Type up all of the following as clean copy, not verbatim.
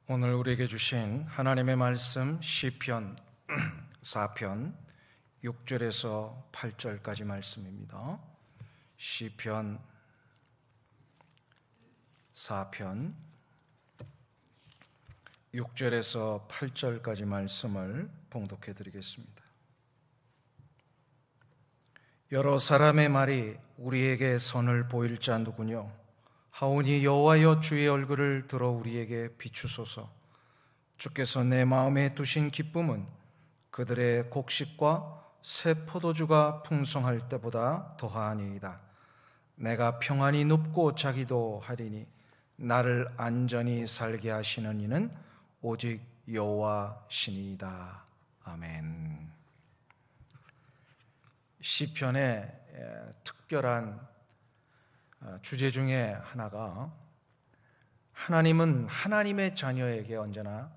오늘 우리에게 주신 하나님의 말씀 시편 4편 6절에서 8절까지 말씀입니다. 시편 4편 6절에서 8절까지 말씀을 봉독해 드리겠습니다. 여러 사람의 말이 우리에게 선을 보일 자 누구뇨? 하오니 여호와여 주의 얼굴을 들어 우리에게 비추소서. 주께서 내 마음에 두신 기쁨은 그들의 곡식과 새 포도주가 풍성할 때보다 더하니이다. 내가 평안히 눕고 자기도 하리니 나를 안전히 살게 하시는 이는 오직 여호와시니이다. 아멘. 시편의 특별한 주제 중에 하나가 하나님은 하나님의 자녀에게 언제나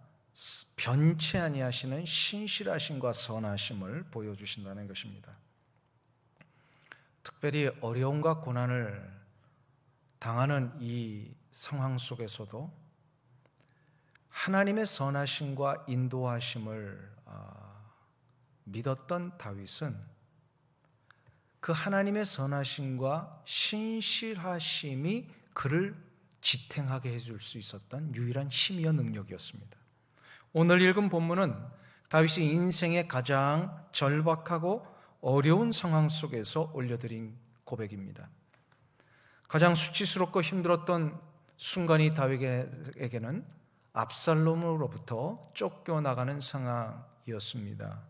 변치 아니하시는 신실하심과 선하심을 보여주신다는 것입니다. 특별히 어려움과 고난을 당하는 이 상황 속에서도 하나님의 선하심과 인도하심을 믿었던 다윗은 그 하나님의 선하심과 신실하심이 그를 지탱하게 해줄 수 있었던 유일한 힘이여 능력이었습니다. 오늘 읽은 본문은 다윗이 인생의 가장 절박하고 어려운 상황 속에서 올려드린 고백입니다. 가장 수치스럽고 힘들었던 순간이 다윗에게는 압살롬으로부터 쫓겨나가는 상황이었습니다.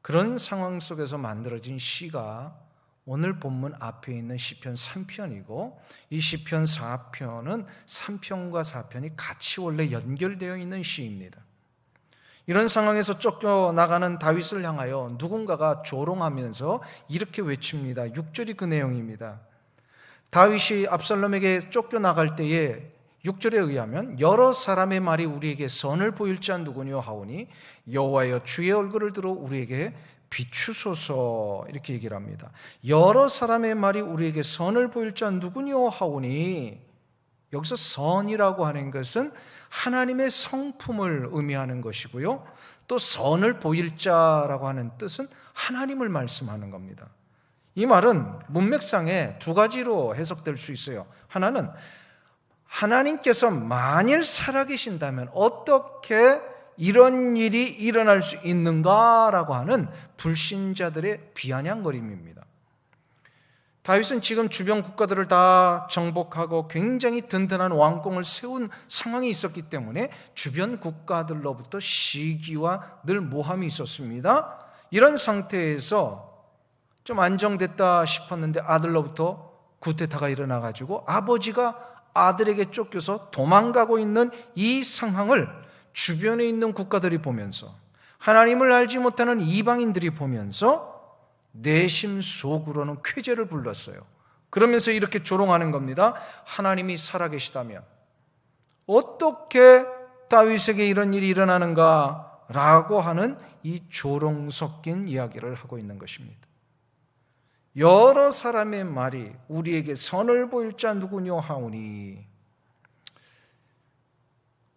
그런 상황 속에서 만들어진 시가 오늘 본문 앞에 있는 시편 3편이고 이 시편 4편은 3편과 4편이 같이 원래 연결되어 있는 시입니다. 이런 상황에서 쫓겨나가는 다윗을 향하여 누군가가 조롱하면서 이렇게 외칩니다. 6절이 그 내용입니다. 다윗이 압살롬에게 쫓겨나갈 때에 6절에 의하면 여러 사람의 말이 우리에게 선을 보일 자 누구뇨 하오니 여호와여 주의 얼굴을 들어 우리에게 비추소서, 이렇게 얘기를 합니다. 여러 사람의 말이 우리에게 선을 보일 자 누구뇨 하오니, 여기서 선이라고 하는 것은 하나님의 성품을 의미하는 것이고요, 또 선을 보일 자라고 하는 뜻은 하나님을 말씀하는 겁니다. 이 말은 문맥상에 두 가지로 해석될 수 있어요. 하나는 하나님께서 만일 살아계신다면 어떻게 이런 일이 일어날 수 있는가라고 하는 불신자들의 비아냥거림입니다. 다윗은 지금 주변 국가들을 다 정복하고 굉장히 든든한 왕궁을 세운 상황이 있었기 때문에 주변 국가들로부터 시기와 늘 모함이 있었습니다. 이런 상태에서 좀 안정됐다 싶었는데 아들로부터 쿠데타가 일어나가지고 아버지가 아들에게 쫓겨서 도망가고 있는 이 상황을 주변에 있는 국가들이 보면서, 하나님을 알지 못하는 이방인들이 보면서 내심 속으로는 쾌재를 불렀어요. 그러면서 이렇게 조롱하는 겁니다. 하나님이 살아계시다면 어떻게 다윗에게 이런 일이 일어나는가 라고 하는 이 조롱 섞인 이야기를 하고 있는 것입니다. 여러 사람의 말이 우리에게 선을 보일 자 누구뇨 하오니,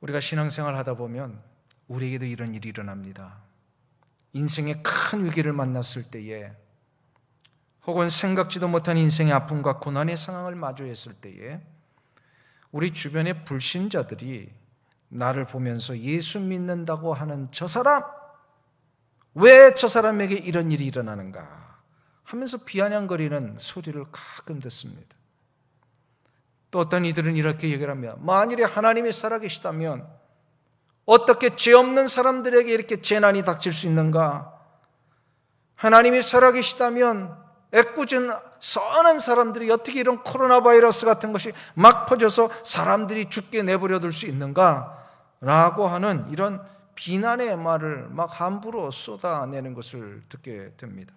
우리가 신앙생활 하다 보면 우리에게도 이런 일이 일어납니다. 인생의 큰 위기를 만났을 때에, 혹은 생각지도 못한 인생의 아픔과 고난의 상황을 마주했을 때에 우리 주변의 불신자들이 나를 보면서 예수 믿는다고 하는 저 사람, 왜 저 사람에게 이런 일이 일어나는가 하면서 비아냥거리는 소리를 가끔 듣습니다. 또 어떤 이들은 이렇게 얘기를 합니다. 만일에 하나님이 살아계시다면 어떻게 죄 없는 사람들에게 이렇게 재난이 닥칠 수 있는가? 하나님이 살아계시다면 애꿎은 선한 사람들이 어떻게 이런 코로나 바이러스 같은 것이 막 퍼져서 사람들이 죽게 내버려 둘 수 있는가? 라고 하는 이런 비난의 말을 막 함부로 쏟아내는 것을 듣게 됩니다.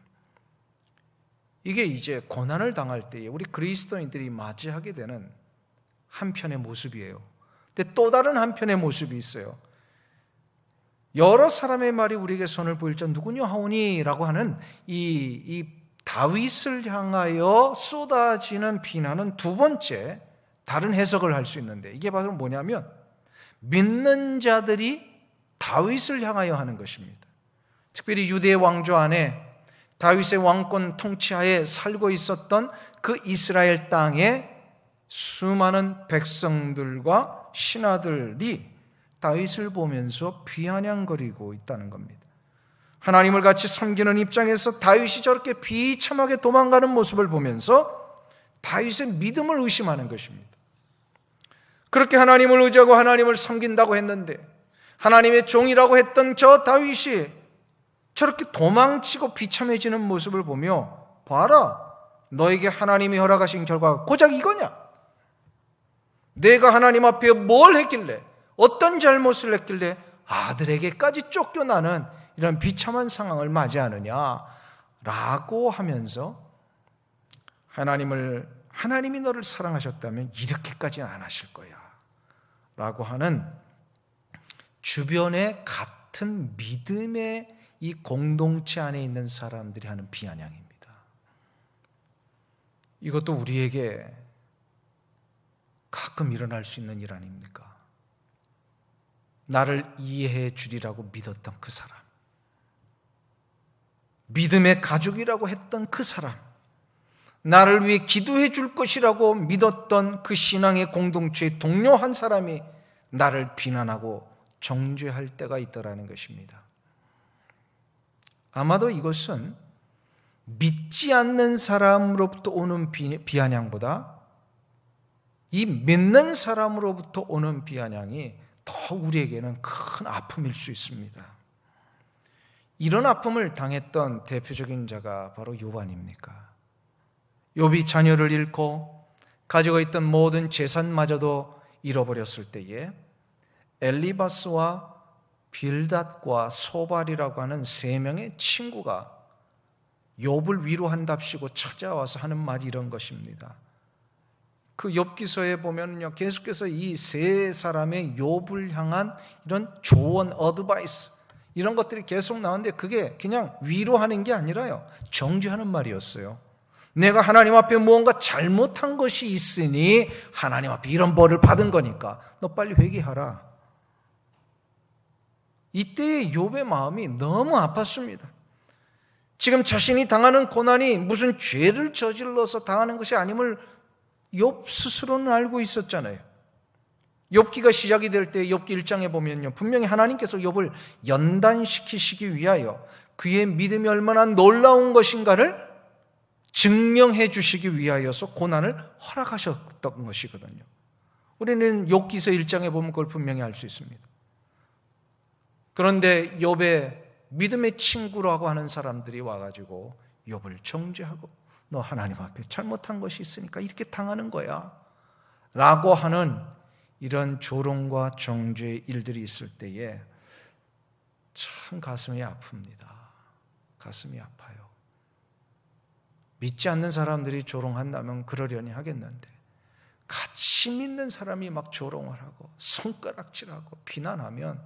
이게 이제 고난을 당할 때에 우리 그리스도인들이 맞이하게 되는 한편의 모습이에요. 근데 또 다른 한편의 모습이 있어요. 여러 사람의 말이 우리에게 선을 보일 자 누구냐 하오니 라고 하는 이 다윗을 향하여 쏟아지는 비난은 두 번째 다른 해석을 할 수 있는데, 이게 바로 뭐냐면 믿는 자들이 다윗을 향하여 하는 것입니다. 특별히 유대 왕조 안에 다윗의 왕권 통치하에 살고 있었던 그 이스라엘 땅에 수많은 백성들과 신하들이 다윗을 보면서 비아냥거리고 있다는 겁니다. 하나님을 같이 섬기는 입장에서 다윗이 저렇게 비참하게 도망가는 모습을 보면서 다윗의 믿음을 의심하는 것입니다. 그렇게 하나님을 의지하고 하나님을 섬긴다고 했는데 하나님의 종이라고 했던 저 다윗이 저렇게 도망치고 비참해지는 모습을 보며 봐라, 너에게 하나님이 허락하신 결과가 고작 이거냐? 내가 하나님 앞에 뭘 했길래, 어떤 잘못을 했길래 아들에게까지 쫓겨나는 이런 비참한 상황을 맞이하느냐 라고 하면서 하나님이 너를 사랑하셨다면 이렇게까지는 안 하실 거야 라고 하는 주변의 같은 믿음의 이 공동체 안에 있는 사람들이 하는 비아냥입니다. 이것도 우리에게 가끔 일어날 수 있는 일 아닙니까? 나를 이해해 주리라고 믿었던 그 사람, 믿음의 가족이라고 했던 그 사람, 나를 위해 기도해 줄 것이라고 믿었던 그 신앙의 공동체의 동료 한 사람이 나를 비난하고 정죄할 때가 있더라는 것입니다. 아마도 이것은 믿지 않는 사람으로부터 오는 비아냥보다 이 믿는 사람으로부터 오는 비아냥이 더 우리에게는 큰 아픔일 수 있습니다. 이런 아픔을 당했던 대표적인 자가 바로 욥 아닙니까? 욥이 자녀를 잃고 가지고 있던 모든 재산마저도 잃어버렸을 때에 엘리바스와 빌닷과 소발이라고 하는 세 명의 친구가 욥을 위로한답시고 찾아와서 하는 말이 이런 것입니다. 그 욥기서에 보면요, 계속해서 이 세 사람의 욥을 향한 이런 조언, 어드바이스 이런 것들이 계속 나오는데 그게 그냥 위로하는 게 아니라요, 정죄하는 말이었어요. 내가 하나님 앞에 무언가 잘못한 것이 있으니 하나님 앞에 이런 벌을 받은 거니까 너 빨리 회개하라. 이때의 욥의 마음이 너무 아팠습니다. 지금 자신이 당하는 고난이 무슨 죄를 저질러서 당하는 것이 아님을 욥 스스로는 알고 있었잖아요. 욥기가 시작이 될 때 욥기 1장에 보면요, 분명히 하나님께서 욥을 연단시키시기 위하여 그의 믿음이 얼마나 놀라운 것인가를 증명해 주시기 위하여서 고난을 허락하셨던 것이거든요. 우리는 욥기서 1장에 보면 그걸 분명히 알 수 있습니다. 그런데 욥의 믿음의 친구라고 하는 사람들이 와가지고 욥을 정죄하고 너 하나님 앞에 잘못한 것이 있으니까 이렇게 당하는 거야 라고 하는 이런 조롱과 정죄의 일들이 있을 때에 참 가슴이 아픕니다. 가슴이 아파요. 믿지 않는 사람들이 조롱한다면 그러려니 하겠는데 같이 믿는 사람이 막 조롱을 하고 손가락질하고 비난하면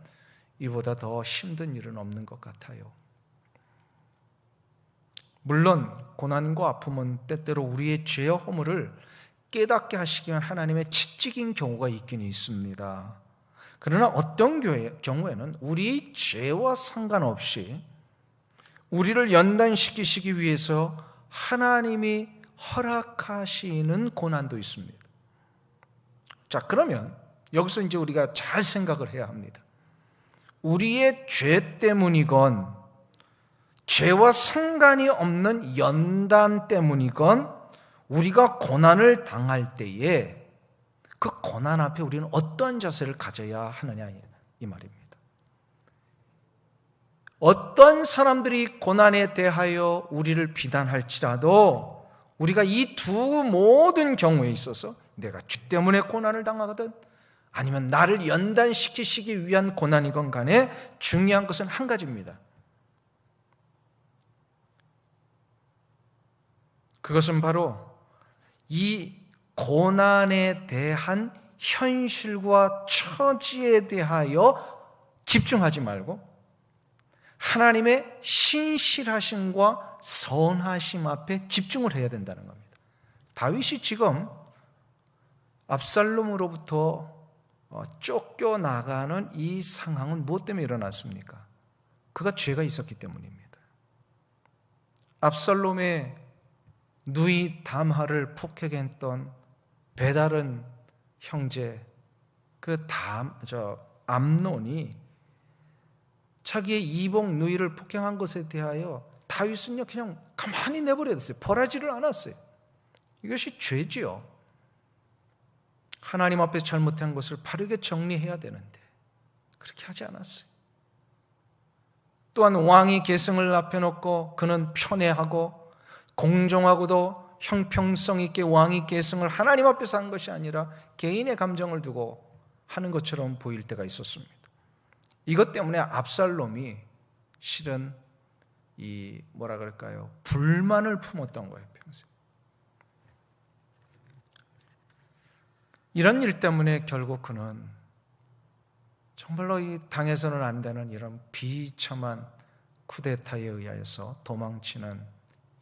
이보다 더 힘든 일은 없는 것 같아요. 물론 고난과 아픔은 때때로 우리의 죄와 허물을 깨닫게 하시기 위한 하나님의 채찍인 경우가 있긴 있습니다. 그러나 어떤 경우에는 우리 죄와 상관없이 우리를 연단시키시기 위해서 하나님이 허락하시는 고난도 있습니다. 자, 그러면 여기서 이제 우리가 잘 생각을 해야 합니다. 우리의 죄 때문이건 죄와 상관이 없는 연단 때문이건 우리가 고난을 당할 때에 그 고난 앞에 우리는 어떠한 자세를 가져야 하느냐 이 말입니다. 어떤 사람들이 고난에 대하여 우리를 비난할지라도 우리가 이 두 모든 경우에 있어서 내가 죄 때문에 고난을 당하거든 아니면 나를 연단시키시기 위한 고난이건 간에 중요한 것은 한 가지입니다. 그것은 바로 이 고난에 대한 현실과 처지에 대하여 집중하지 말고 하나님의 신실하심과 선하심 앞에 집중을 해야 된다는 겁니다. 다윗이 지금 압살롬으로부터 쫓겨나가는 이 상황은 무엇 때문에 일어났습니까? 그가 죄가 있었기 때문입니다. 압살롬의 누이 담하를 폭행했던 배다른 형제 암논이 자기의 이복 누이를 폭행한 것에 대하여 다윗은요 그냥 가만히 내버려뒀어요. 벌하지를 않았어요. 이것이 죄지요. 하나님 앞에 잘못한 것을 바르게 정리해야 되는데 그렇게 하지 않았어요. 또한 왕이 계승을 앞에 놓고 그는 편애하고 공정하고도 형평성 있게 왕이 계승을 하나님 앞에서 한 것이 아니라 개인의 감정을 두고 하는 것처럼 보일 때가 있었습니다. 이것 때문에 압살롬이 실은 불만을 품었던 거예요, 평생. 이런 일 때문에 결국 그는 정말로 이 당해서는 안 되는 이런 비참한 쿠데타에 의하여서 도망치는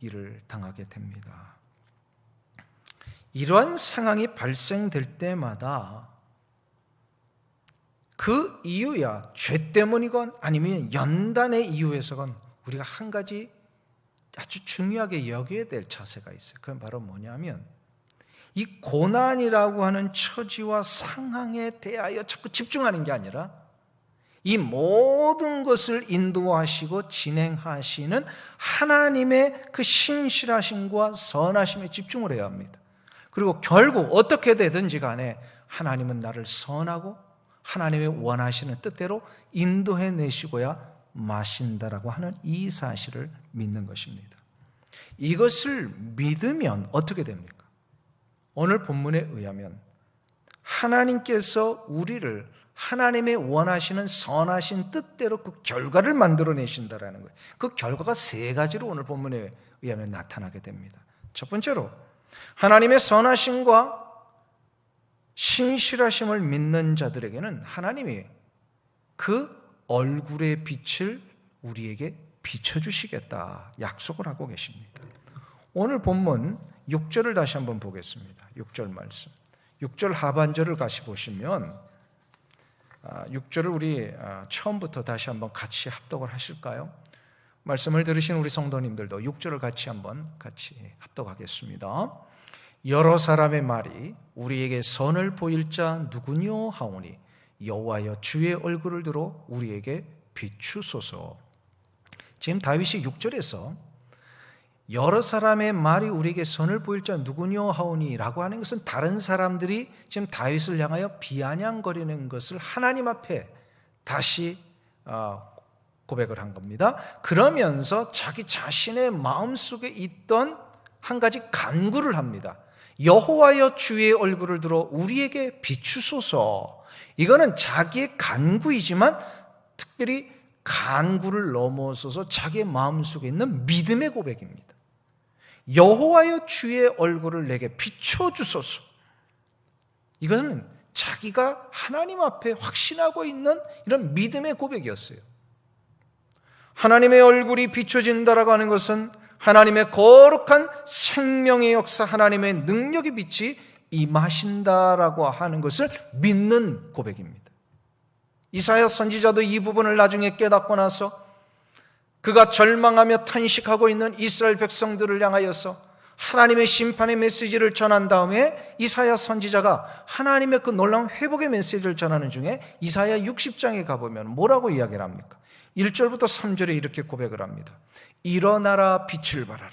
일을 당하게 됩니다. 이러한 상황이 발생될 때마다 그 이유야 죄 때문이건 아니면 연단의 이유에서건 우리가 한 가지 아주 중요하게 여겨야 될 자세가 있어요. 그건 바로 뭐냐면 이 고난이라고 하는 처지와 상황에 대하여 자꾸 집중하는 게 아니라 이 모든 것을 인도하시고 진행하시는 하나님의 그 신실하심과 선하심에 집중을 해야 합니다. 그리고 결국 어떻게 되든지 간에 하나님은 나를 선하고 하나님의 원하시는 뜻대로 인도해 내시고야 마신다라고 하는 이 사실을 믿는 것입니다. 이것을 믿으면 어떻게 됩니까? 오늘 본문에 의하면 하나님께서 우리를 하나님의 원하시는 선하신 뜻대로 그 결과를 만들어내신다라는 거예요. 그 결과가 세 가지로 오늘 본문에 의하면 나타나게 됩니다. 첫 번째로 하나님의 선하심과 신실하심을 믿는 자들에게는 하나님이 그 얼굴의 빛을 우리에게 비춰주시겠다 약속을 하고 계십니다. 오늘 본문 6절을 다시 한번 보겠습니다. 6절 말씀. 6절 하반절을 같이 보시면 6절을 우리 처음부터 다시 한번 같이 합독을 하실까요? 말씀을 들으신 우리 성도님들도 6절을 같이 합독하겠습니다. 여러 사람의 말이 우리에게 선을 보일 자 누구뇨 하오니 여호와여 주의 얼굴을 들어 우리에게 비추소서. 지금 다윗이 6절에서 여러 사람의 말이 우리에게 선을 보일 자 누구뇨 하오니 라고 하는 것은 다른 사람들이 지금 다윗을 향하여 비아냥거리는 것을 하나님 앞에 다시 고백을 한 겁니다. 그러면서 자기 자신의 마음속에 있던 한 가지 간구를 합니다. 여호와여 주의 얼굴을 들어 우리에게 비추소서. 이거는 자기의 간구이지만 특별히 간구를 넘어서서 자기의 마음속에 있는 믿음의 고백입니다. 여호와여 주의 얼굴을 내게 비춰주소서. 이것은 자기가 하나님 앞에 확신하고 있는 이런 믿음의 고백이었어요. 하나님의 얼굴이 비춰진다라고 하는 것은 하나님의 거룩한 생명의 역사, 하나님의 능력의 빛이 임하신다라고 하는 것을 믿는 고백입니다. 이사야 선지자도 이 부분을 나중에 깨닫고 나서 그가 절망하며 탄식하고 있는 이스라엘 백성들을 향하여서 하나님의 심판의 메시지를 전한 다음에 이사야 선지자가 하나님의 그 놀라운 회복의 메시지를 전하는 중에 이사야 60장에 가보면 뭐라고 이야기를 합니까? 1절부터 3절에 이렇게 고백을 합니다. 일어나라 빛을 발하라.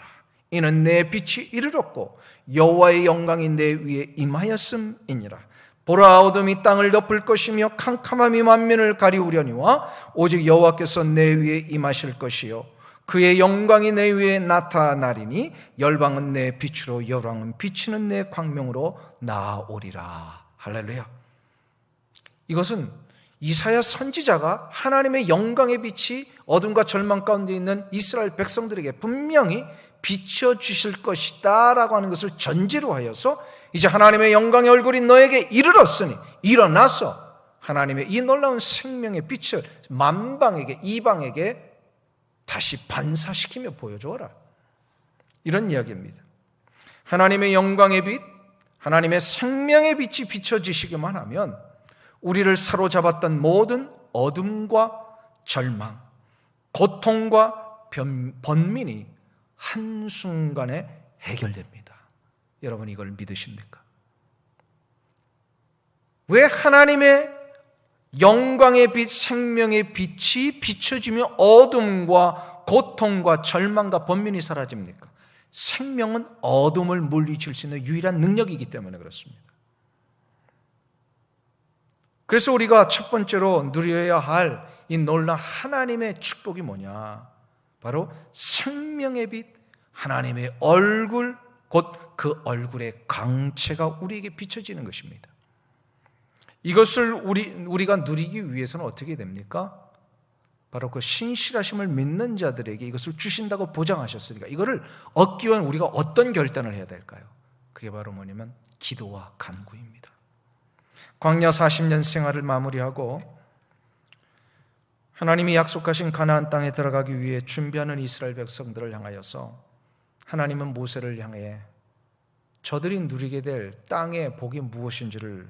이는 내 빛이 이르렀고 여호와의 영광이 내 위에 임하였음이니라. 보라 어둠이 땅을 덮을 것이며 캄캄함이 만민을 가리우려니와 오직 여호와께서 내 위에 임하실 것이요 그의 영광이 내 위에 나타나리니 열방은 내 빛으로 열왕은 비치는 내 광명으로 나아오리라. 할렐루야. 이것은 이사야 선지자가 하나님의 영광의 빛이 어둠과 절망 가운데 있는 이스라엘 백성들에게 분명히 비춰주실 것이다 라고 하는 것을 전제로 하여서 이제 하나님의 영광의 얼굴이 너에게 이르렀으니 일어나서 하나님의 이 놀라운 생명의 빛을 만방에게 이방에게 다시 반사시키며 보여주어라. 이런 이야기입니다. 하나님의 영광의 빛, 하나님의 생명의 빛이 비춰지시기만 하면 우리를 사로잡았던 모든 어둠과 절망, 고통과 번민이 한순간에 해결됩니다. 여러분 이걸 믿으십니까? 왜 하나님의 영광의 빛, 생명의 빛이 비춰지며 어둠과 고통과 절망과 번민이 사라집니까? 생명은 어둠을 물리칠 수 있는 유일한 능력이기 때문에 그렇습니다. 그래서 우리가 첫 번째로 누려야 할 이 놀라운 하나님의 축복이 뭐냐? 바로 생명의 빛, 하나님의 얼굴, 곧 그 얼굴의 광채가 우리에게 비춰지는 것입니다. 이것을 우리가 누리기 위해서는 어떻게 됩니까? 바로 그 신실하심을 믿는 자들에게 이것을 주신다고 보장하셨으니까 이거를 얻기 위한 우리가 어떤 결단을 해야 될까요? 그게 바로 뭐냐면 기도와 간구입니다. 광야 40년 생활을 마무리하고 하나님이 약속하신 가나안 땅에 들어가기 위해 준비하는 이스라엘 백성들을 향하여서 하나님은 모세를 향해 저들이 누리게 될 땅의 복이 무엇인지를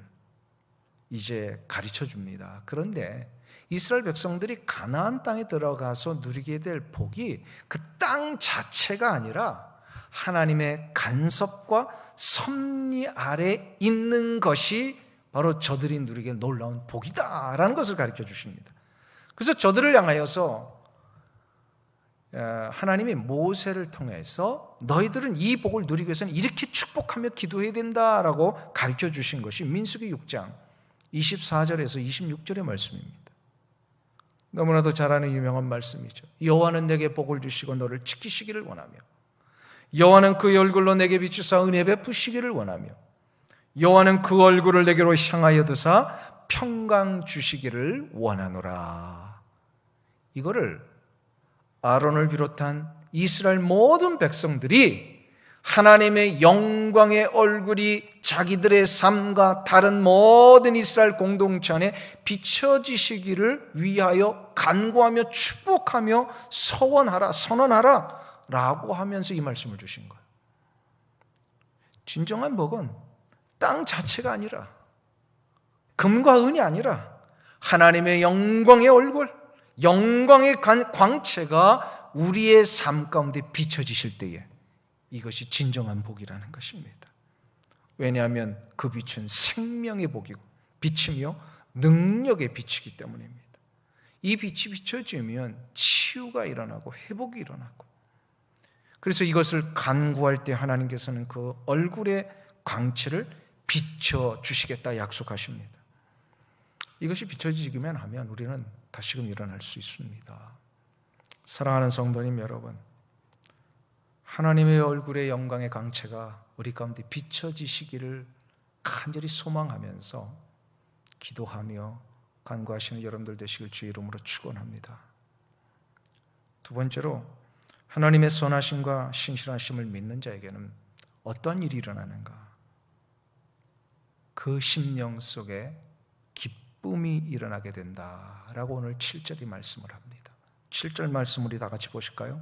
이제 가르쳐 줍니다. 그런데 이스라엘 백성들이 가나안 땅에 들어가서 누리게 될 복이 그 땅 자체가 아니라 하나님의 간섭과 섭리 아래 있는 것이 바로 저들이 누리게 놀라운 복이다라는 것을 가르쳐 주십니다. 그래서 저들을 향하여서 하나님이 모세를 통해서 너희들은 이 복을 누리기 위해서는 이렇게 축복하며 기도해야 된다라고 가르쳐 주신 것이 민수기 6장 24절에서 26절의 말씀입니다. 너무나도 잘 아는 유명한 말씀이죠. 여호와는 내게 복을 주시고 너를 지키시기를 원하며 여호와는 그 얼굴로 내게 비추사 은혜 베푸시기를 원하며 여호와는 그 얼굴을 내게로 향하여 드사 평강 주시기를 원하노라. 이거를 아론을 비롯한 이스라엘 모든 백성들이 하나님의 영광의 얼굴이 자기들의 삶과 다른 모든 이스라엘 공동체 안에 비춰지시기를 위하여 간구하며 축복하며 서원하라, 선언하라 라고 하면서 이 말씀을 주신 거예요. 진정한 복은 땅 자체가 아니라 금과 은이 아니라 하나님의 영광의 얼굴, 영광의 광채가 우리의 삶 가운데 비춰지실 때에 이것이 진정한 복이라는 것입니다. 왜냐하면 그 빛은 생명의 복이고 빛이며 능력의 빛이기 때문입니다. 이 빛이 비춰지면 치유가 일어나고 회복이 일어나고, 그래서 이것을 간구할 때 하나님께서는 그 얼굴의 광채를 비춰주시겠다 약속하십니다. 이것이 비춰지기만 하면 우리는 다시금 일어날 수 있습니다. 사랑하는 성도님 여러분, 하나님의 얼굴의 영광의 광채가 우리 가운데 비춰지시기를 간절히 소망하면서 기도하며 간구하시는 여러분들 되시길 주의 이름으로 축원합니다. 두 번째로, 하나님의 선하심과 신실하심을 믿는 자에게는 어떤 일이 일어나는가? 그 심령 속에 기쁨이 일어나게 된다라고 오늘 7절이 말씀을 합니다. 7절 말씀 우리 다 같이 보실까요?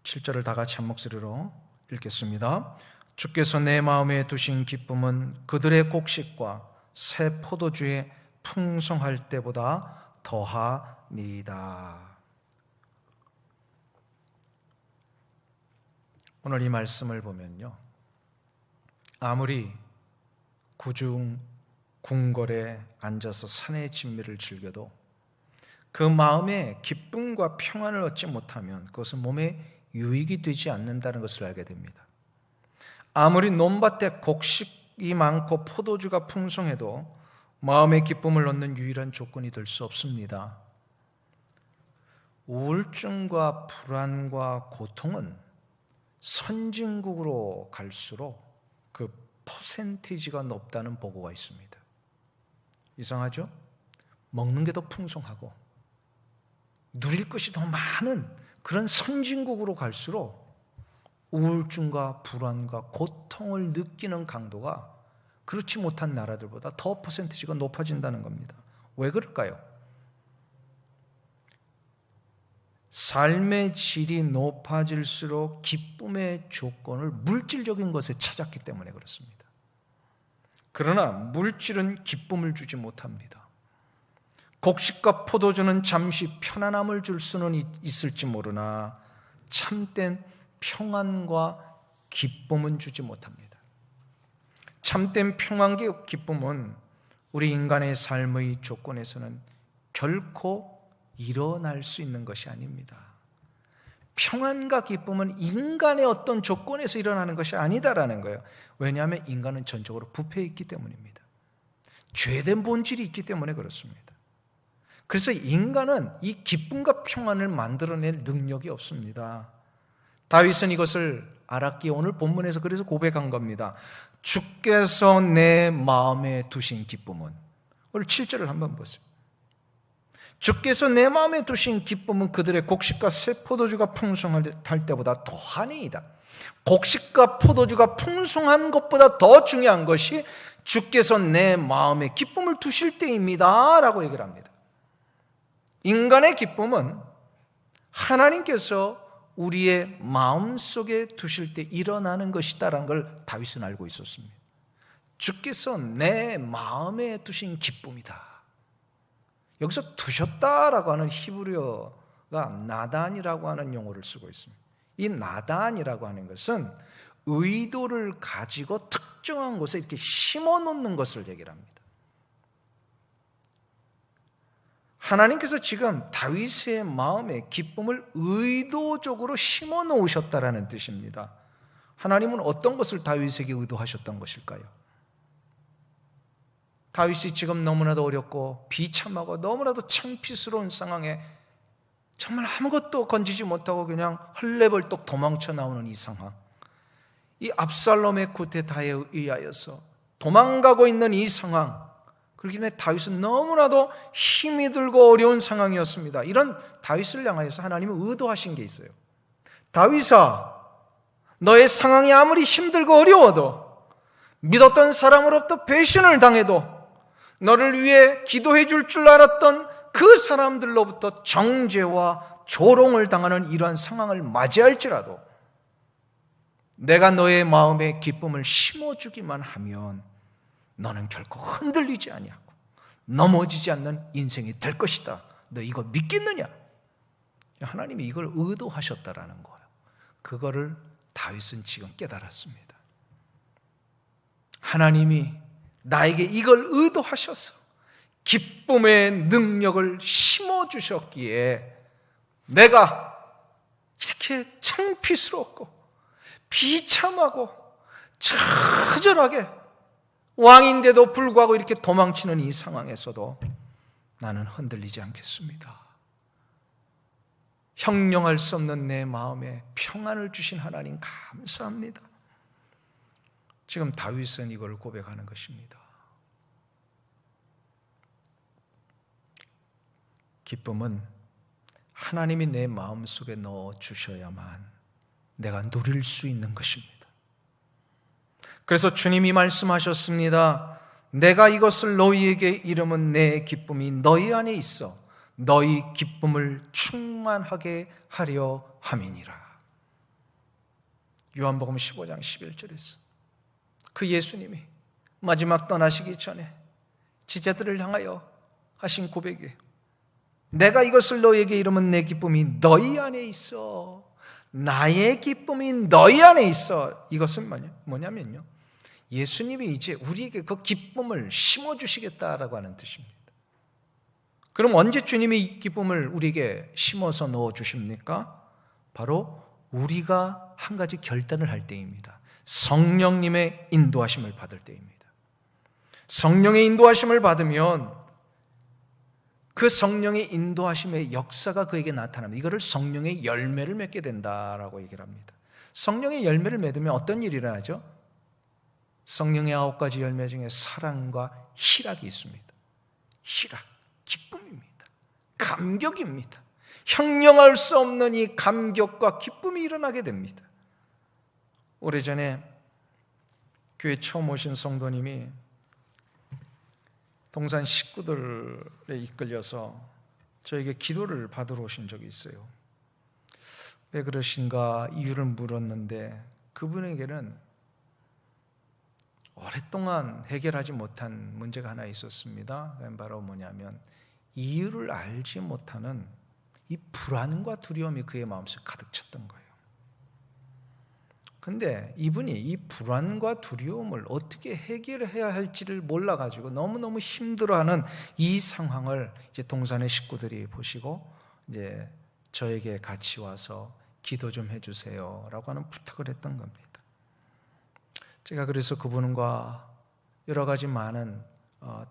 7절을 다 같이 한 목소리로 읽겠습니다. 주께서 내 마음에 두신 기쁨은 그들의 곡식과 새 포도주의 풍성할 때보다 더하니이다. 오늘 이 말씀을 보면요, 아무리 구중 궁궐에 앉아서 산의 진미를 즐겨도 그 마음에 기쁨과 평안을 얻지 못하면 그것은 몸에 유익이 되지 않는다는 것을 알게 됩니다. 아무리 논밭에 곡식이 많고 포도주가 풍성해도 마음의 기쁨을 얻는 유일한 조건이 될 수 없습니다. 우울증과 불안과 고통은 선진국으로 갈수록 그 퍼센티지가 높다는 보고가 있습니다. 이상하죠? 먹는 게 더 풍성하고 누릴 것이 더 많은 그런 선진국으로 갈수록 우울증과 불안과 고통을 느끼는 강도가 그렇지 못한 나라들보다 더 퍼센티지가 높아진다는 겁니다. 왜 그럴까요? 삶의 질이 높아질수록 기쁨의 조건을 물질적인 것에 찾았기 때문에 그렇습니다. 그러나 물질은 기쁨을 주지 못합니다. 곡식과 포도주는 잠시 편안함을 줄 수는 있을지 모르나 참된 평안과 기쁨은 주지 못합니다. 참된 평안과 기쁨은 우리 인간의 삶의 조건에서는 결코 일어날 수 있는 것이 아닙니다. 평안과 기쁨은 인간의 어떤 조건에서 일어나는 것이 아니다라는 거예요. 왜냐하면 인간은 전적으로 부패해 있기 때문입니다. 죄된 본질이 있기 때문에 그렇습니다. 그래서 인간은 이 기쁨과 평안을 만들어낼 능력이 없습니다. 다윗은 이것을 알았기에 오늘 본문에서 그래서 고백한 겁니다. 주께서 내 마음에 두신 기쁨은, 오늘 7절을 한번 보세요. 주께서 내 마음에 두신 기쁨은 그들의 곡식과 새 포도주가 풍성할 때보다 더하니이다. 곡식과 포도주가 풍성한 것보다 더 중요한 것이 주께서 내 마음에 기쁨을 두실 때입니다 라고 얘기를 합니다. 인간의 기쁨은 하나님께서 우리의 마음속에 두실 때 일어나는 것이다라는 걸 다윗은 알고 있었습니다. 주께서 내 마음에 두신 기쁨이다. 여기서 두셨다라고 하는 히브리어가 나단이라고 하는 용어를 쓰고 있습니다. 이 나단이라고 하는 것은 의도를 가지고 특정한 곳에 이렇게 심어 놓는 것을 얘기를 합니다. 하나님께서 지금 다윗의 마음에 기쁨을 의도적으로 심어 놓으셨다라는 뜻입니다. 하나님은 어떤 것을 다윗에게 의도하셨던 것일까요? 다윗이 지금 너무나도 어렵고 비참하고 너무나도 창피스러운 상황에 정말 아무것도 건지지 못하고 그냥 헐레벌떡 도망쳐 나오는 이 상황, 이 압살롬의 쿠데타에 의하여서 도망가고 있는 이 상황, 그렇기 때문에 다윗은 너무나도 힘이 들고 어려운 상황이었습니다. 이런 다윗을 향하여서 하나님은 의도하신 게 있어요. 다윗아, 너의 상황이 아무리 힘들고 어려워도, 믿었던 사람으로부터 배신을 당해도, 너를 위해 기도해 줄 줄 알았던 그 사람들로부터 정죄와 조롱을 당하는 이러한 상황을 맞이할지라도 내가 너의 마음에 기쁨을 심어주기만 하면 너는 결코 흔들리지 아니하고 넘어지지 않는 인생이 될 것이다. 너 이거 믿겠느냐? 하나님이 이걸 의도하셨다라는 거예요. 그거를 다윗은 지금 깨달았습니다. 하나님이 나에게 이걸 의도하셔서 기쁨의 능력을 심어주셨기에 내가 이렇게 창피스럽고 비참하고 처절하게 왕인데도 불구하고 이렇게 도망치는 이 상황에서도 나는 흔들리지 않겠습니다. 형용할 수 없는 내 마음에 평안을 주신 하나님 감사합니다. 지금 다윗은 이걸 고백하는 것입니다. 기쁨은 하나님이 내 마음속에 넣어주셔야만 내가 누릴 수 있는 것입니다. 그래서 주님이 말씀하셨습니다. 내가 이것을 너희에게 이름은 내 기쁨이 너희 안에 있어 너희 기쁨을 충만하게 하려 함이니라. 요한복음 15장 11절에서 그 예수님이 마지막 떠나시기 전에 제자들을 향하여 하신 고백이에요. 내가 이것을 너희에게 이름은 내 기쁨이 너희 안에 있어. 나의 기쁨이 너희 안에 있어. 이것은 뭐냐면요, 예수님이 이제 우리에게 그 기쁨을 심어주시겠다라고 하는 뜻입니다. 그럼 언제 주님이 이 기쁨을 우리에게 심어서 넣어주십니까? 바로 우리가 한 가지 결단을 할 때입니다. 성령님의 인도하심을 받을 때입니다. 성령의 인도하심을 받으면 그 성령의 인도하심의 역사가 그에게 나타납니다. 이거를 성령의 열매를 맺게 된다라고 얘기를 합니다. 성령의 열매를 맺으면 어떤 일이 일어나죠? 성령의 9가지 열매 중에 사랑과 희락이 있습니다. 희락, 기쁨입니다. 감격입니다. 형용할 수 없는 이 감격과 기쁨이 일어나게 됩니다. 오래전에 교회 처음 오신 성도님이 동산 식구들에 이끌려서 저에게 기도를 받으러 오신 적이 있어요. 왜 그러신가 이유를 물었는데 그분에게는 오랫동안 해결하지 못한 문제가 하나 있었습니다. 바로 뭐냐면 이유를 알지 못하는 이 불안과 두려움이 그의 마음속에 가득 찼던 거예요. 근데 이분이 이 불안과 두려움을 어떻게 해결해야 할지를 몰라가지고 너무너무 힘들어하는 이 상황을 이제 동산의 식구들이 보시고 이제 저에게 같이 와서 기도 좀 해주세요라고 하는 부탁을 했던 겁니다. 제가 그래서 그분과 여러 가지 많은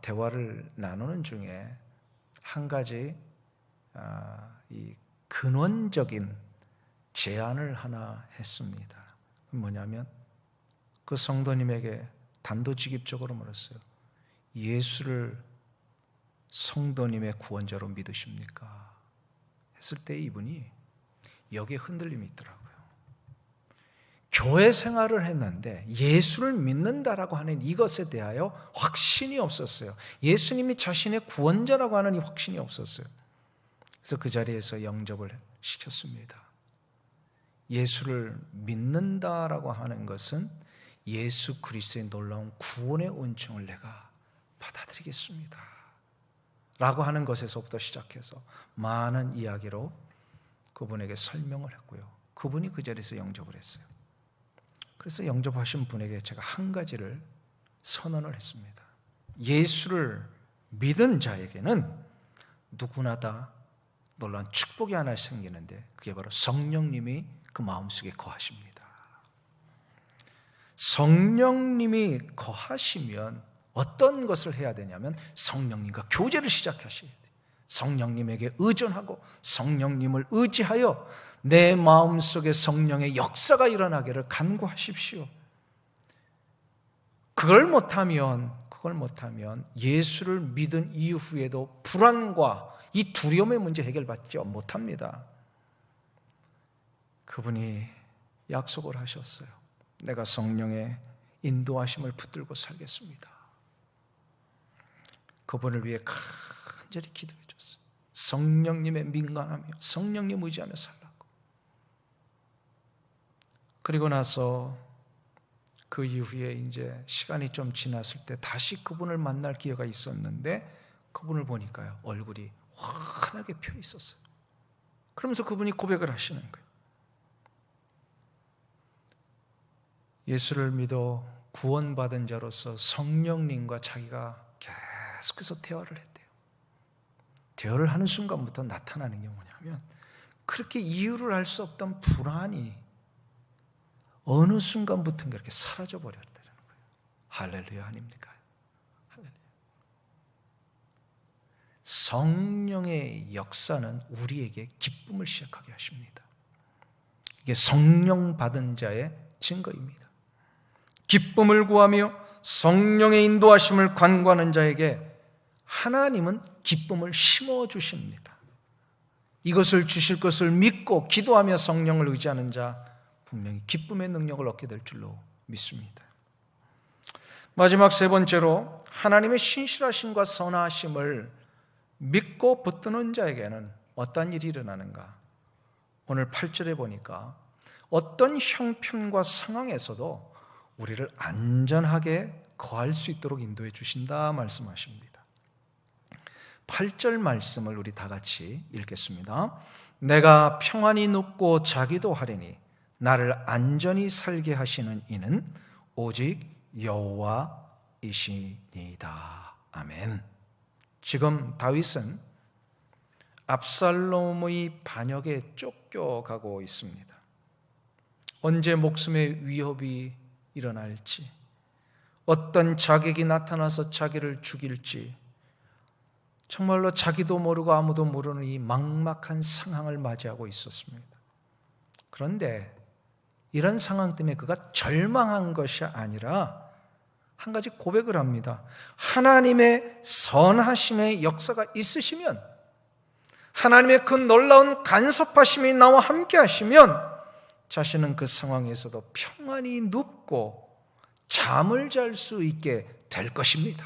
대화를 나누는 중에 한 가지 이 근원적인 제안을 하나 했습니다. 뭐냐면 그 성도님에게 단도직입적으로 물었어요. 예수를 성도님의 구원자로 믿으십니까? 했을 때 이분이 여기에 흔들림이 있더라고요. 교회 생활을 했는데 예수를 믿는다라고 하는 이것에 대하여 확신이 없었어요. 예수님이 자신의 구원자라고 하는 이 확신이 없었어요. 그래서 그 자리에서 영접을 시켰습니다. 예수를 믿는다라고 하는 것은 예수 그리스도의 놀라운 구원의 은총을 내가 받아들이겠습니다 라고 하는 것에서부터 시작해서 많은 이야기로 그분에게 설명을 했고요. 그분이 그 자리에서 영접을 했어요. 그래서 영접하신 분에게 제가 한 가지를 선언을 했습니다. 예수를 믿은 자에게는 누구나 다 놀라운 축복이 하나 생기는데 그게 바로 성령님이 그 마음속에 거하십니다. 성령님이 거하시면 어떤 것을 해야 되냐면 성령님과 교제를 시작하셔야 돼요. 성령님에게 의존하고 성령님을 의지하여 내 마음속에 성령의 역사가 일어나기를 간구하십시오. 그걸 못하면 예수를 믿은 이후에도 불안과 이 두려움의 문제 해결받지 못합니다. 그분이 약속을 하셨어요. 내가 성령의 인도하심을 붙들고 살겠습니다. 그분을 위해 간절히 기도해 줬어요. 성령님의 민감하며 성령님 의지하며 살라고. 그리고 나서 그 이후에 이제 시간이 좀 지났을 때 다시 그분을 만날 기회가 있었는데 그분을 보니까요 얼굴이 환하게 펴 있었어요. 그러면서 그분이 고백을 하시는 거예요. 예수를 믿어 구원받은 자로서 성령님과 자기가 계속해서 대화를 했대요. 대화를 하는 순간부터 나타나는 게 뭐냐면 그렇게 이유를 알 수 없던 불안이 어느 순간부터인가 이렇게 사라져 버렸다는 거예요. 할렐루야 아닙니까? 할렐루야. 성령의 역사는 우리에게 기쁨을 시작하게 하십니다. 이게 성령 받은 자의 증거입니다. 기쁨을 구하며 성령의 인도하심을 간구하는 자에게 하나님은 기쁨을 심어주십니다. 이것을 주실 것을 믿고 기도하며 성령을 의지하는 자 분명히 기쁨의 능력을 얻게 될 줄로 믿습니다. 마지막 세 번째로 하나님의 신실하심과 선하심을 믿고 붙드는 자에게는 어떤 일이 일어나는가? 오늘 8절에 보니까 어떤 형편과 상황에서도 우리를 안전하게 거할 수 있도록 인도해 주신다 말씀하십니다. 8절 말씀을 우리 다 같이 읽겠습니다. 내가 평안히 눕고 자기도 하리니 나를 안전히 살게 하시는 이는 오직 여호와이시니이다. 아멘. 지금 다윗은 압살롬의 반역에 쫓겨가고 있습니다. 언제 목숨의 위협이 일어날지, 어떤 자객이 나타나서 자기를 죽일지, 정말로 자기도 모르고 아무도 모르는 이 막막한 상황을 맞이하고 있었습니다. 그런데 이런 상황 때문에 그가 절망한 것이 아니라 한 가지 고백을 합니다. 하나님의 선하심의 역사가 있으시면, 하나님의 그 놀라운 간섭하심이 나와 함께 하시면 자신은 그 상황에서도 평안히 눕고 잠을 잘 수 있게 될 것입니다.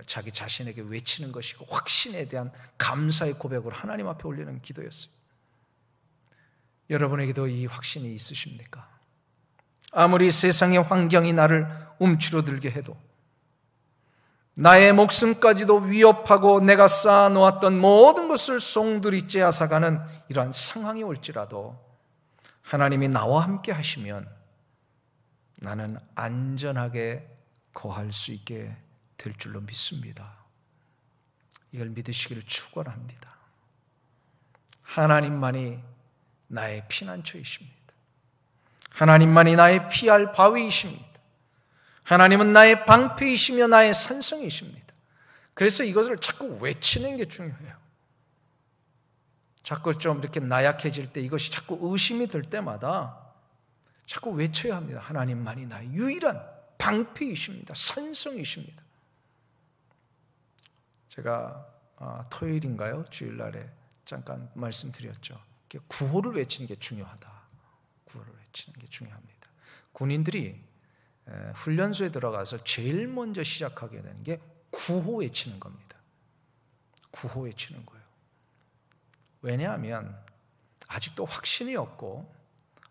자기 자신에게 외치는 것이고 확신에 대한 감사의 고백으로 하나님 앞에 올리는 기도였어요. 여러분에게도 이 확신이 있으십니까? 아무리 세상의 환경이 나를 움츠러들게 해도, 나의 목숨까지도 위협하고 내가 쌓아놓았던 모든 것을 송두리째 앗아가는 이러한 상황이 올지라도 하나님이 나와 함께 하시면 나는 안전하게 거할 수 있게 될 줄로 믿습니다. 이걸 믿으시기를 축원합니다. 하나님만이 나의 피난처이십니다. 하나님만이 나의 피할 바위이십니다. 하나님은 나의 방패이시며 나의 산성이십니다. 그래서 이것을 자꾸 외치는 게 중요해요. 자꾸 좀 이렇게 나약해질 때, 이것이 자꾸 의심이 들 때마다 자꾸 외쳐야 합니다. 하나님만이 나의 유일한 방패이십니다. 산성이십니다. 제가 토요일인가요? 주일날에 잠깐 말씀드렸죠. 구호를 외치는 게 중요하다. 구호를 외치는 게 중요합니다. 군인들이 훈련소에 들어가서 제일 먼저 시작하게 되는 게 구호 외치는 겁니다. 구호 외치는 거예요. 왜냐하면 아직도 확신이 없고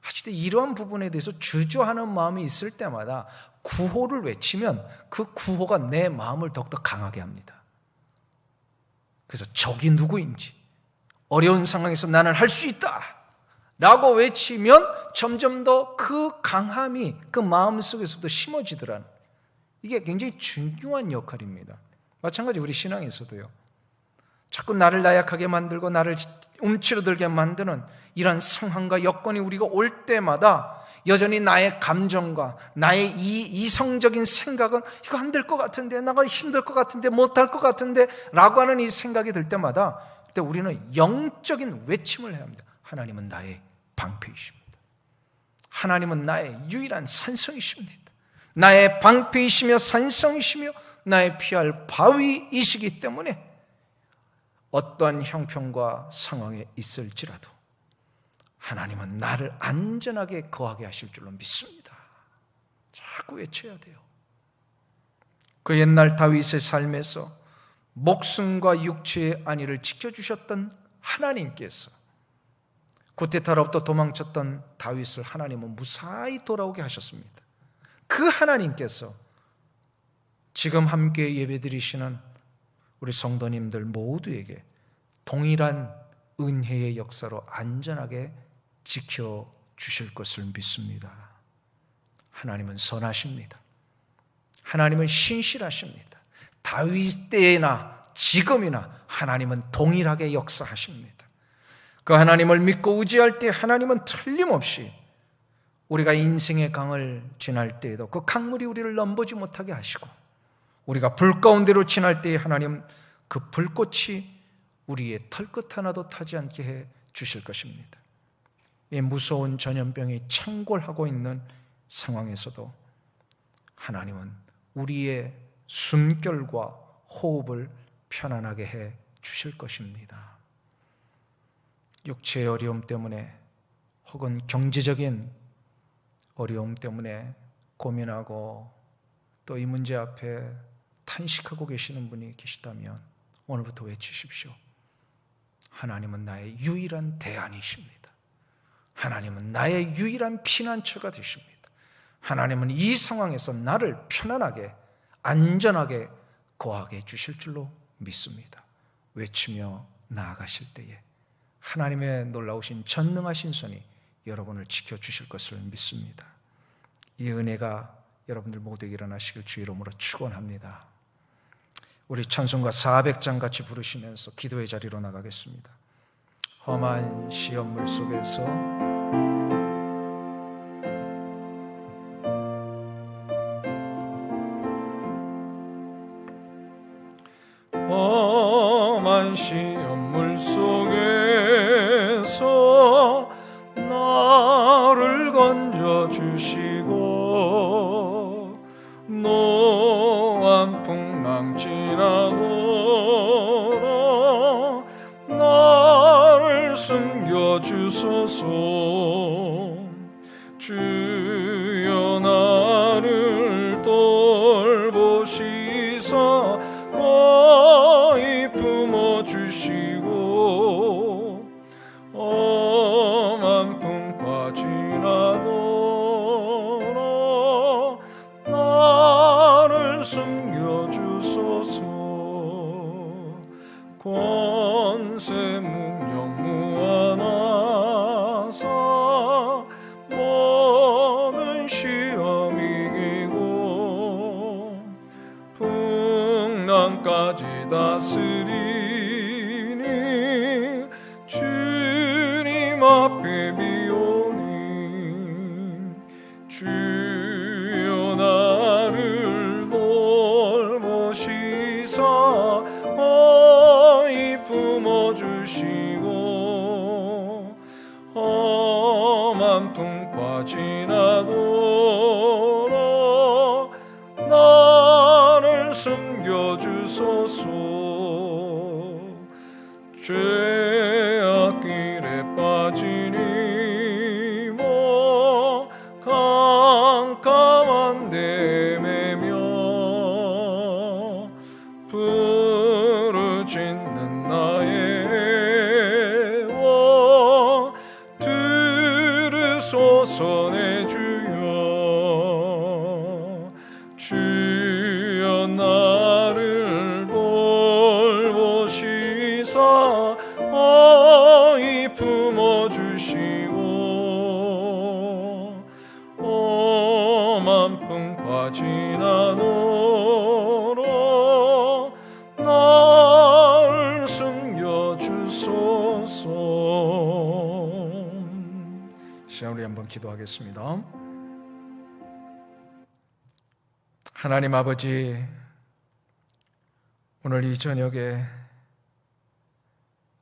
아직도 이러한 부분에 대해서 주저하는 마음이 있을 때마다 구호를 외치면 그 구호가 내 마음을 더욱더 강하게 합니다. 그래서 적이 누구인지, 어려운 상황에서 나는 할 수 있다 라고 외치면 점점 더 그 강함이 그 마음속에서부터 심어지더라는, 이게 굉장히 중요한 역할입니다. 마찬가지 우리 신앙에서도요, 자꾸 나를 나약하게 만들고 나를 움츠러들게 만드는 이런 상황과 여건이 우리가 올 때마다 여전히 나의 감정과 나의 이 이성적인 생각은 이거 안 될 것 같은데, 나가 힘들 것 같은데, 못할 것 같은데 라고 하는 이 생각이 들 때마다, 그때 우리는 영적인 외침을 해야 합니다. 하나님은 나의 방패이십니다. 하나님은 나의 유일한 산성이십니다. 나의 방패이시며 산성이시며 나의 피할 바위이시기 때문에 어떠한 형편과 상황에 있을지라도 하나님은 나를 안전하게 거하게 하실 줄로 믿습니다. 자꾸 외쳐야 돼요. 그 옛날 다윗의 삶에서 목숨과 육체의 안위를 지켜주셨던 하나님께서 구테타로부터 도망쳤던 다윗을 하나님은 무사히 돌아오게 하셨습니다. 그 하나님께서 지금 함께 예배드리시는 우리 성도님들 모두에게 동일한 은혜의 역사로 안전하게 지켜주실 것을 믿습니다. 하나님은 선하십니다. 하나님은 신실하십니다. 다윗 때나 지금이나 하나님은 동일하게 역사하십니다. 그 하나님을 믿고 의지할 때 하나님은 틀림없이 우리가 인생의 강을 지날 때에도 그 강물이 우리를 넘보지 못하게 하시고, 우리가 불 가운데로 지날 때에 하나님 그 불꽃이 우리의 털끝 하나도 타지 않게 해 주실 것입니다. 이 무서운 전염병이 창궐하고 있는 상황에서도 하나님은 우리의 숨결과 호흡을 편안하게 해 주실 것입니다. 육체의 어려움 때문에 혹은 경제적인 어려움 때문에 고민하고 또 이 문제 앞에 탄식하고 계시는 분이 계시다면 오늘부터 외치십시오. 하나님은 나의 유일한 대안이십니다. 하나님은 나의 유일한 피난처가 되십니다. 하나님은 이 상황에서 나를 편안하게 안전하게 거하게 해주실 줄로 믿습니다. 외치며 나아가실 때에 하나님의 놀라우신 전능하신 손이 여러분을 지켜주실 것을 믿습니다. 이 은혜가 여러분들 모두에게 일어나시길 주의 이름으로 축원합니다. 우리 찬송가 400장 같이 부르시면서 기도의 자리로 나가겠습니다. 험한 시험물 속에서 험한 시험물 속에서 나를 건져주시고 노한 풍랑 지나도록 나를 숨겨주소서. 주여 나를 돌보시사 거의 품어주시고 험한 풍파 지나도록 권세 능력 무한하사 모든 시험이 이기고 풍랑까지 다스리니 주님 앞에 비오니 주여 나를 돌보시사 어이 품어주시고 험한 풍파 지나도록 나를 숨겨주소서. 죄악길에 빠지니 뭐 캄캄한 데 매며 부르짖는 나의 원 들으소서. 내 주여 주여 나를 돌보시사 어이 품어주시고 험한 풍파 지나도록 날 숨겨주소서. 시간 우리 한번 기도하겠습니다. 하나님 아버지, 오늘 이 저녁에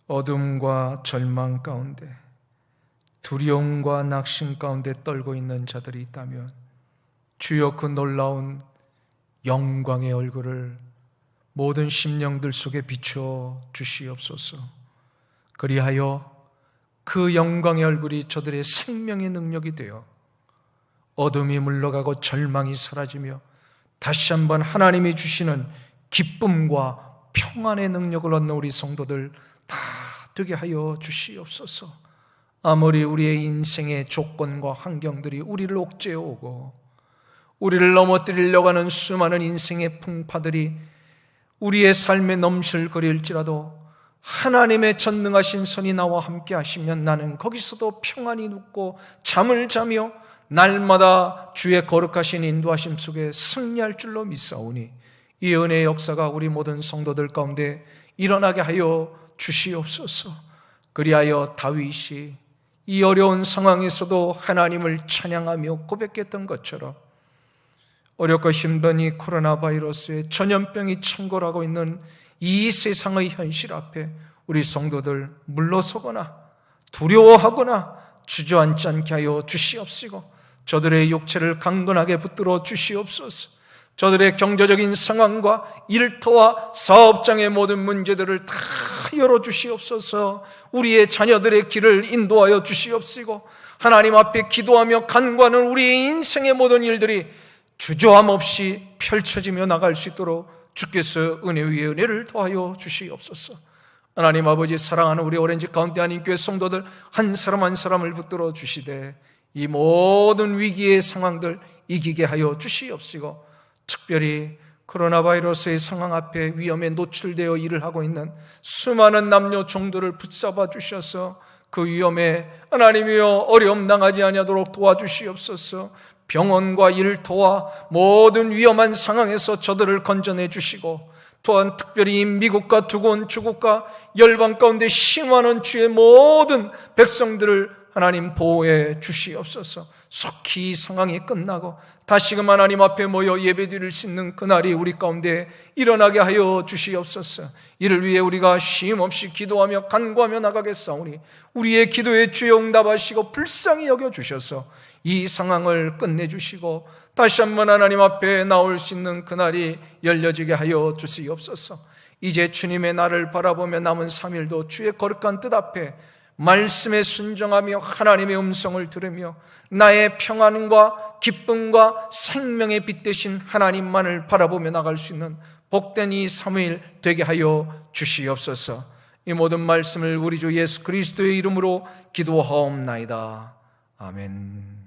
어둠과 절망 가운데 두려움과 낙심 가운데 떨고 있는 자들이 있다면 주여 그 놀라운 영광의 얼굴을 모든 심령들 속에 비추어 주시옵소서. 그리하여 그 영광의 얼굴이 저들의 생명의 능력이 되어 어둠이 물러가고 절망이 사라지며 다시 한번 하나님이 주시는 기쁨과 평안의 능력을 얻는 우리 성도들 다 되게 하여 주시옵소서. 아무리 우리의 인생의 조건과 환경들이 우리를 옥죄어 오고 우리를 넘어뜨리려고 하는 수많은 인생의 풍파들이 우리의 삶에 넘실거릴지라도 하나님의 전능하신 손이 나와 함께 하시면 나는 거기서도 평안히 눕고 잠을 자며 날마다 주의 거룩하신 인도하심 속에 승리할 줄로 믿사오니 이 은혜의 역사가 우리 모든 성도들 가운데 일어나게 하여 주시옵소서. 그리하여 다윗이 이 어려운 상황에서도 하나님을 찬양하며 고백했던 것처럼 어렵고 힘든 이 코로나 바이러스의 전염병이 창궐하고 있는 이 세상의 현실 앞에 우리 성도들 물러서거나 두려워하거나 주저앉지 않게 하여 주시옵시고 저들의 육체를 강건하게 붙들어 주시옵소서. 저들의 경제적인 상황과 일터와 사업장의 모든 문제들을 다 열어주시옵소서. 우리의 자녀들의 길을 인도하여 주시옵시고 하나님 앞에 기도하며 간구하는 우리의 인생의 모든 일들이 주저함 없이 펼쳐지며 나갈 수 있도록 주께서 은혜 위에 은혜를 더하여 주시옵소서. 하나님 아버지, 사랑하는 우리 오렌지 카운티 한인교회 성도들 한 사람 한 사람을 붙들어 주시되 이 모든 위기의 상황들 이기게 하여 주시옵시고 특별히 코로나 바이러스의 상황 앞에 위험에 노출되어 일을 하고 있는 수많은 남녀 종들을 붙잡아 주셔서 그 위험에 하나님이여 어려움 당하지 아니하도록 도와주시옵소서. 병원과 일터와 모든 위험한 상황에서 저들을 건져내 주시고 또한 특별히 미국과 두고온 주국과 열방 가운데 심화하는 주의 모든 백성들을 하나님 보호해 주시옵소서. 속히 이 상황이 끝나고 다시금 하나님 앞에 모여 예배드릴 수 있는 그날이 우리 가운데 일어나게 하여 주시옵소서. 이를 위해 우리가 쉼없이 기도하며 간구하며 나가겠사오니 우리의 기도에 주여 응답하시고 불쌍히 여겨주셔서 이 상황을 끝내주시고 다시 한번 하나님 앞에 나올 수 있는 그날이 열려지게 하여 주시옵소서. 이제 주님의 날을 바라보며 남은 3일도 주의 거룩한 뜻 앞에 말씀에 순종하며 하나님의 음성을 들으며 나의 평안과 기쁨과 생명의 빛 되신 하나님만을 바라보며 나갈 수 있는 복된 이 3일 되게 하여 주시옵소서. 이 모든 말씀을 우리 주 예수 그리스도의 이름으로 기도하옵나이다. 아멘.